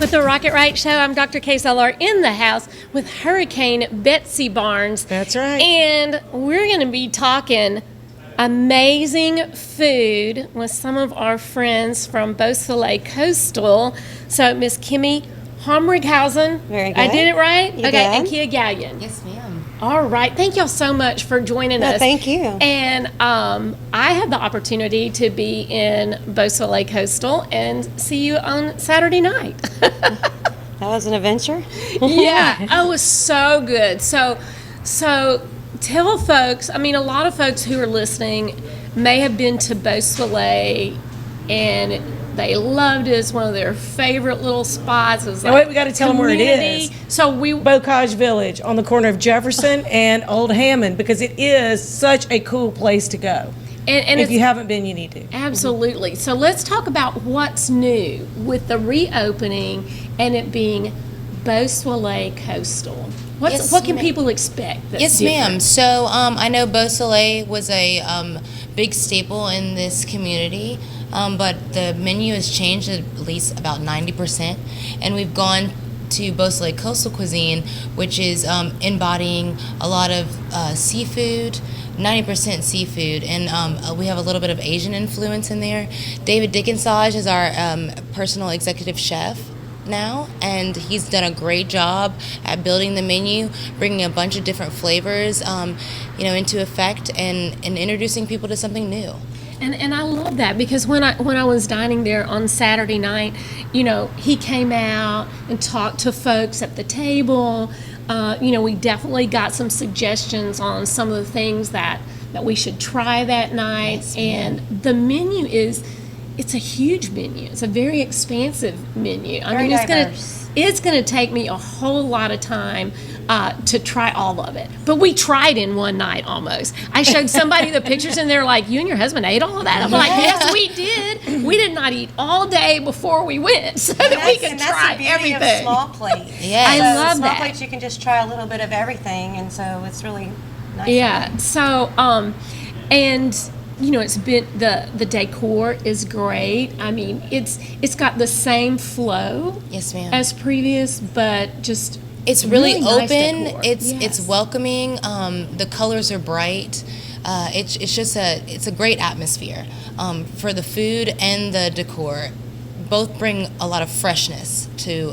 with the Rocket Right Show. I'm Dr. KSLR in the house with Hurricane Betsy Barnes. That's right. And we're going to be talking amazing food with some of our friends from Beausoleil Coastal. So, Miss Kimmy Homrighausen. Very good. I did it right? You okay, did. and Keia Gallien. Yes, ma'am. All right. Thank y'all so much for joining us. Thank you. And I had the opportunity to be in Beausoleil Coastal and see you on Saturday night. That was an adventure. Yeah. Oh, it was so good. So tell folks, I mean, a lot of folks who are listening may have been to Beausoleil and they loved it. It's one of their favorite little spots. It was Now, like wait, we got to tell them where it is. So Bocage Village on the corner of Jefferson and Old Hammond, because it is such a cool place to go. and If you haven't been, you need to. Absolutely. So let's talk about what's new with the reopening and it being Beausoleil Coastal. What can people expect? That's Yes, different? ma'am. So I know Beausoleil was a big staple in this community, but the menu has changed at least about 90%, and we've gone to Beausoleil Coastal Cuisine, which is embodying a lot of seafood, 90% seafood, and we have a little bit of Asian influence in there. David Dickensage is our personal executive chef now, and he's done a great job at building the menu, bringing a bunch of different flavors into effect, and introducing people to something new. And I love that because when I was dining there on Saturday night, he came out and talked to folks at the table. We definitely got some suggestions on some of the things that we should try that night. Yes, and the menu it's a huge menu. It's a very expansive menu. Very diverse. It's gonna take me a whole lot of time to try all of it. But we tried in one night almost. I showed somebody the pictures and they're like, "You and your husband ate all of that?" I'm like, "Yes, we did. We did not eat all day before we went so that we could try the beauty everything." Of small plates. Yes. I So love small that. plates, you can just try a little bit of everything, and so it's really nice. Yeah. So, it's been the decor is great. I mean, it's got the same flow Yes, ma'am. as previous, but just It's really nice open. decor. It's Yes. welcoming. The colors are bright. It's a great atmosphere for the food and the decor. Both bring a lot of freshness to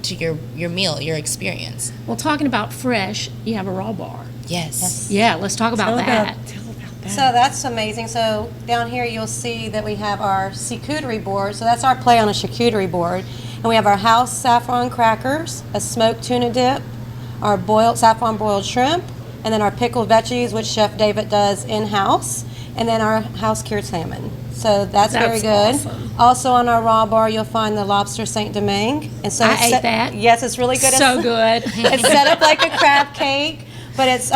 your meal, your experience. Well, talking about fresh, you have a raw bar. Yes. Yeah, let's talk about Tell that. about that. So that's amazing. So down here you'll see that we have our charcuterie board. So that's our play on a charcuterie board. And we have our house saffron crackers, a smoked tuna dip, our saffron boiled shrimp, and then our pickled veggies, which Chef David does in-house, and then our house cured salmon. So that's very good. awesome. Also on our raw bar, you'll find the lobster Saint Domingue. And so I it's ate that. Yes, it's really good. So good. It's set up like a crab cake, but it's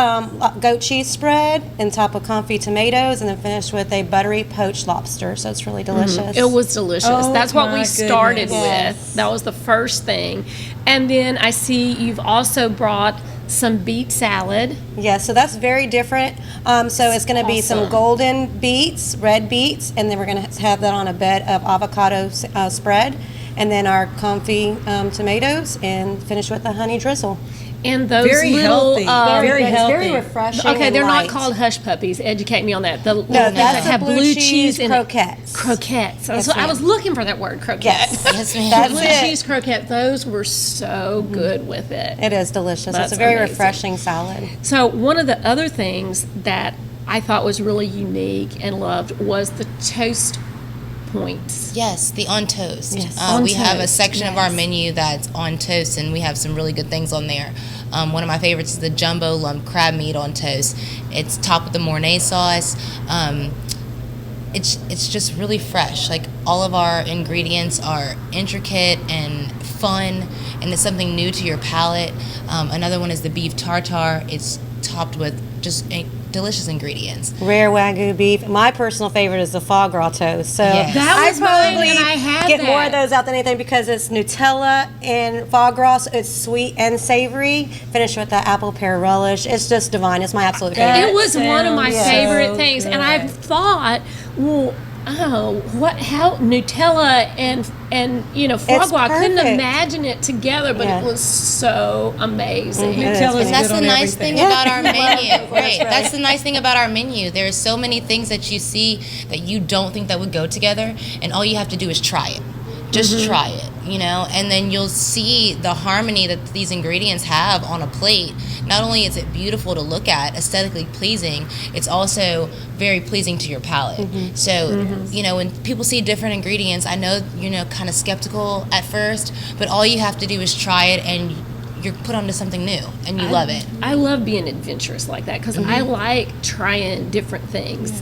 goat cheese spread on top of confit tomatoes, and then finished with a buttery poached lobster. So it's really delicious. It was delicious. Oh, That's what we my started goodness. Yes. with. That was the first thing. And then I see you've also brought some beet salad. Yes, so that's very different. So it's going to be some Awesome. golden beets, red beets, and then we're going to have that on a bed of avocado spread, and then our confit tomatoes, and finish with a honey drizzle. And those Very little healthy. Very It's healthy. very refreshing. okay, and they're light. not called hush puppies. Educate me on that. The No, that that's the have blue cheese in it. croquettes. Croquettes. Yes, So I ma'am. was looking for that word, croquette. Yes, Yes, ma'am. that's Blue it. cheese croquette. Those were so good with it. It is delicious. That's It's a very amazing. refreshing salad. So one of the other things that I thought was really unique and loved was the toast points. Yes, the on toast. Yes. On We have a toast, section of our yes. menu that's on toast, and we have some really good things on there. One of my favorites is the jumbo lump crab meat on toast. It's topped with the Mornay sauce. It's just really fresh. Like, all of our ingredients are intricate and fun, and it's something new to your palate. Another one is the beef tartare. It's topped with just delicious ingredients. Rare Wagyu beef. My personal favorite is the foie gras toast. So Yes. That was I probably mine, and I had get more of that. those out than anything because it's Nutella and foie gras. So it's sweet and savory. Finished with the apple pear relish. It's just divine. It's my absolute favorite. It was one of my sounds favorite so things, and I good. thought, well, how Nutella and foie It's gras, I couldn't perfect. imagine it together, but Yeah. it was so amazing. Nutella's And that's good the on nice everything. thing about our menu, That's right? right. That's the nice thing about our menu. There's so many things that you see that you don't think that would go together, and all you have to do is try it. Just try it, and then you'll see the harmony that these ingredients have on a plate. Not only is it beautiful to look at, aesthetically pleasing, it's also very pleasing to your palate. So, when people see different ingredients, I know, kind of skeptical at first, but all you have to do is try it and you're put onto something new and you love it. I love being adventurous like that because I like trying different things.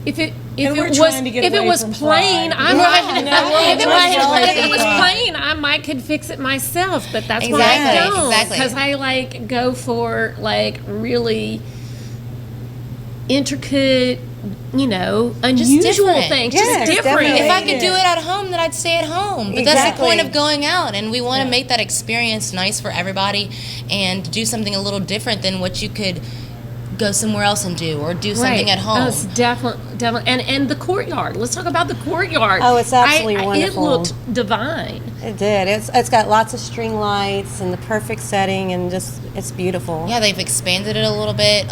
If it And we're was trying to get if it away was from plain, fried. I might. Yeah, If it trying to get away was, if it from was fried. plain, I might could fix it myself. But that's why Exactly, I don't, exactly. because I go for really intricate, unusual different. things, Yes, just different. definitely. If I could do it at home, then I'd stay at home. But that's the Exactly. point of going out, and we want to make that experience nice for everybody and do something a little different than what you could go somewhere else and do, or do something at home. It's definitely, and the courtyard. Let's talk about the courtyard. Oh, it's absolutely wonderful. It looked divine. It did. It's got lots of string lights and the perfect setting, and just it's beautiful. Yeah, they've expanded it a little bit.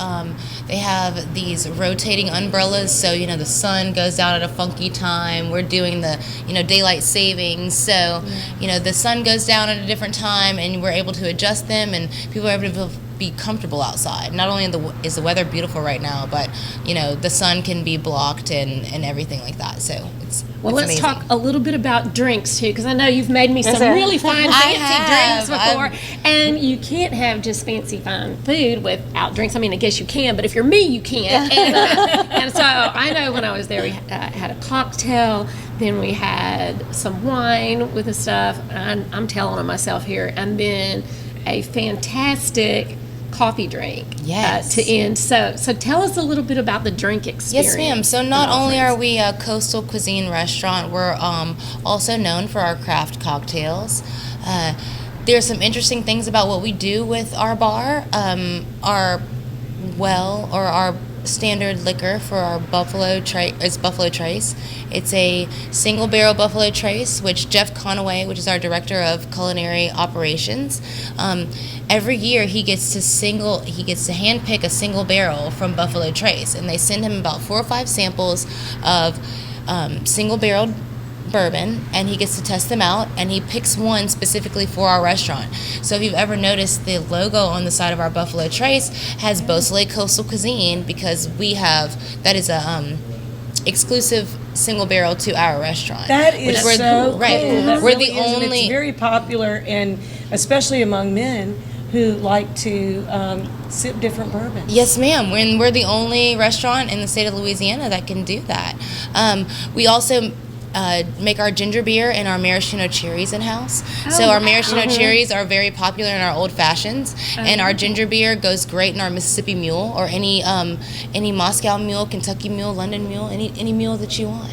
They have these rotating umbrellas, so the sun goes down at a funky time. We're doing the daylight savings, so the sun goes down at a different time, and we're able to adjust them, and people are able to be comfortable outside. Not only is the weather beautiful right now, but the sun can be blocked and everything like that. So it's Let's amazing. talk a little bit about drinks too, because I know you've made me some Yes, sir. really fine I fancy have. drinks before, and you can't have just fancy fine food without drinks. I mean, I guess you can, but if you're me, you can't. And so I know when I was there, we had a cocktail, then we had some wine with the stuff. And I'm telling on myself here, and then a fantastic coffee drink Yes. to end. So tell us a little bit about the drink experience. Yes, ma'am. So not and only are offerings. we a coastal cuisine restaurant, we're also known for our craft cocktails. There's some interesting things about what we do with our bar. Our standard liquor for our Buffalo is Buffalo Trace. It's a single barrel Buffalo Trace, which Jeff Conaway, which is our director of culinary operations, every year he gets to handpick a single barrel from Buffalo Trace, and they send him about 4 or 5 samples of single barreled bourbon, and he gets to test them out, and he picks one specifically for our restaurant. So if you've ever noticed, the logo on the side of our Buffalo Trace has Beausoleil Coastal Cuisine, because that is a exclusive single barrel to our restaurant. That is we're- so cool. right. That We're really the is, and only it's very popular, and especially among men who like to sip different bourbons. Yes, ma'am. We're the only restaurant in the state of Louisiana that can do that. We also make our ginger beer and our maraschino cherries in-house. So our maraschino cherries are very popular in our old fashions, and our ginger beer goes great in our Mississippi Mule, or any Moscow Mule, Kentucky Mule, London Mule, any mule that you want.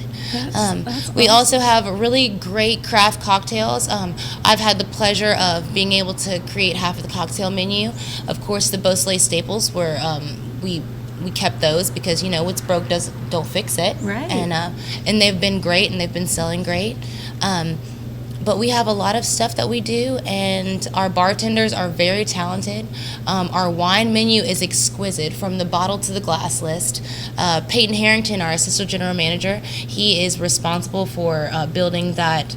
We also have really great craft cocktails. I've had the pleasure of being able to create half of the cocktail menu. Of course, the Beausoleil staples were we kept those because what's broke don't fix it. Right. And they've been great, and they've been selling great. But we have a lot of stuff that we do, and our bartenders are very talented. Our wine menu is exquisite, from the bottle to the glass list. Peyton Harrington, our assistant general manager, he is responsible for building that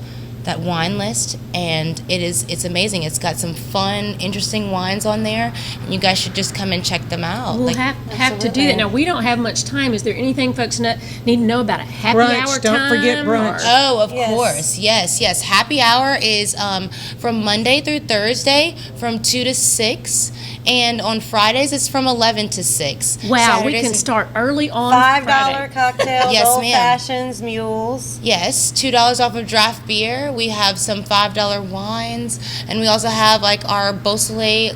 wine list, and it's amazing. It's got some fun, interesting wines on there, and you guys should just come and check them out. We'll have to do that. Now, we don't have much time. Is there anything folks need to know about a happy Brunch. hour Don't time? forget brunch. Oh, of Yes. course. Yes. Happy hour is from Monday through Thursday from 2 to 6. And on Fridays, it's from 11 to 6. Wow, we Saturdays can and- start early on $5 Friday. cocktails, Yes, old ma'am. fashions, mules. Yes, $2 off of draft beer. We have some $5 wines. And we also have our Beausoleil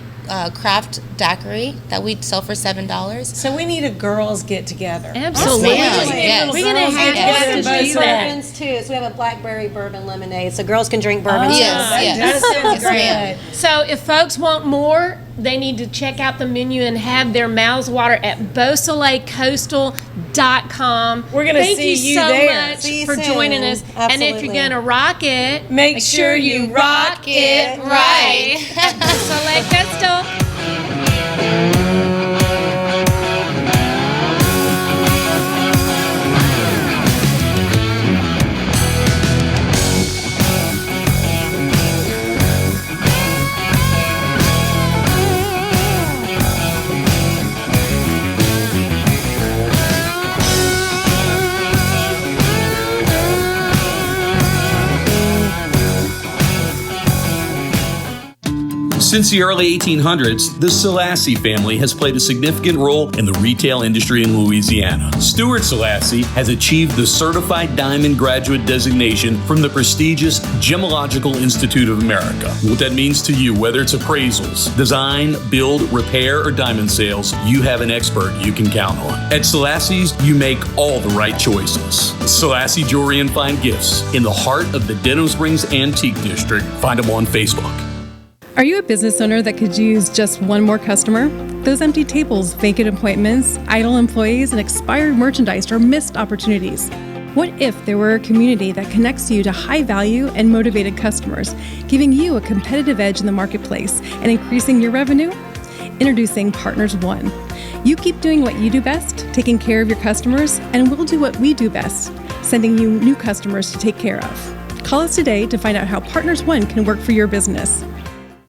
craft daiquiri that we sell for $7. So we need a girls get together. Absolutely. Yes, ma'am. Yes. We're going to have Yes. to And do that. bourbons too. So we have a blackberry bourbon lemonade, so girls can drink bourbon. Oh, Yes, that yes. does sound Yes, ma'am. great. So if folks want more, they need to check out the menu and have their mouths water at BeausoleilCoastal.com. We're gonna Thank see you you so there. much See you for soon. joining us. And if Absolutely. you're going to rock it, Make sure you rock it right. Beausoleil Coastal. Since the early 1800s, the Selassie family has played a significant role in the retail industry in Louisiana. Stuart Selassie has achieved the Certified Diamond Graduate designation from the prestigious Gemological Institute of America. What that means to you, whether it's appraisals, design, build, repair, or diamond sales, you have an expert you can count on. At Selassie's, you make all the right choices. Selassie Jewelry and Fine Gifts in the heart of the Denham Springs Antique District. Find them on Facebook. Are you a business owner that could use just one more customer? Those empty tables, vacant appointments, idle employees, and expired merchandise are missed opportunities. What if there were a community that connects you to high-value and motivated customers, giving you a competitive edge in the marketplace and increasing your revenue? Introducing Partners One. You keep doing what you do best, taking care of your customers, and we'll do what we do best, sending you new customers to take care of. Call us today to find out how Partners One can work for your business.